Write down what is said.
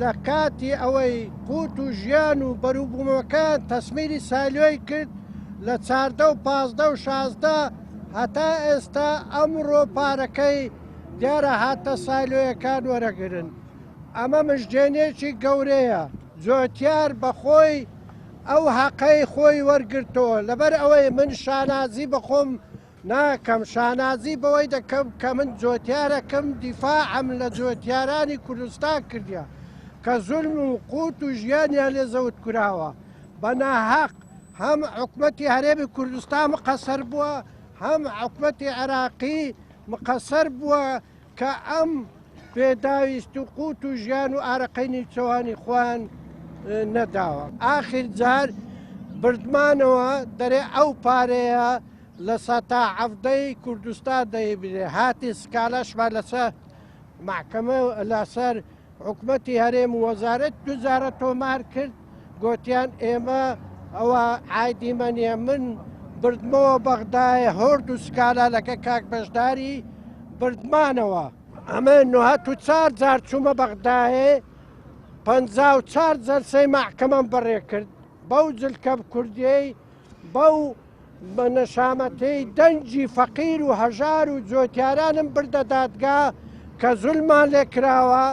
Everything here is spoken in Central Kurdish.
لە کاتی ئەوەی قوت و ژیان و بەروبوومەکان تەسمیری سالیۆی کرد لە 14 و 15 و 16 هەتا ئێستا ئەمڕۆ پارەکەی دیارە هاتە سالیۆیەکان وەرەگرن. ئەمە مژدێنێکی گەورەیە. جۆتیار بەخۆی ئەو حەقەی خۆی وەرگرتەوە، لەبەر ئەوەی من شانازی بەخۆم ناکەم، شانازی بەوەی دەکەم کە من جۆتیارەکەم دیفاعم لە جۆتیارانی کوردستان کردیا کە زولم و قوت و ژیانیان لێ زەوت کوراوە بە ناحەق. هەم حکومەتی هەرێمی کوردستان مقەسەر بووە، هەم حکومەتی عێراقی مقەسەر بووە کە ئەم پێداویست و قوت و ژیان و ئارەقەی نیچەوانی خوان نەداوە. ئاخر جار بردمانەوە دەرێ ئەو پارەیە لە سەتا عەفدەی کوردستان دەیبرێ، هاتی سکالەشمان لەسەر محکەمە لەسەر حکومەتی هەرێم و وەزارەت دوزارە تۆمار کرد، گوتیان ئێمە ئەوە عایدیمەنیە. من بردمەوە بەغدایە هۆرد و سکالالەکە کاک بەشداری بردمانەوە. ئەمە 94 جار چوومە بەغدایە، 54 جەلسەی محکەمەم بەڕێ کرد بەو جلکە کوردیەی، بەو بە نەشامەتەی دەنجی فەقیر و هەژار و جۆتیارانم بردە دادگا کە زولمان لێ کراوە.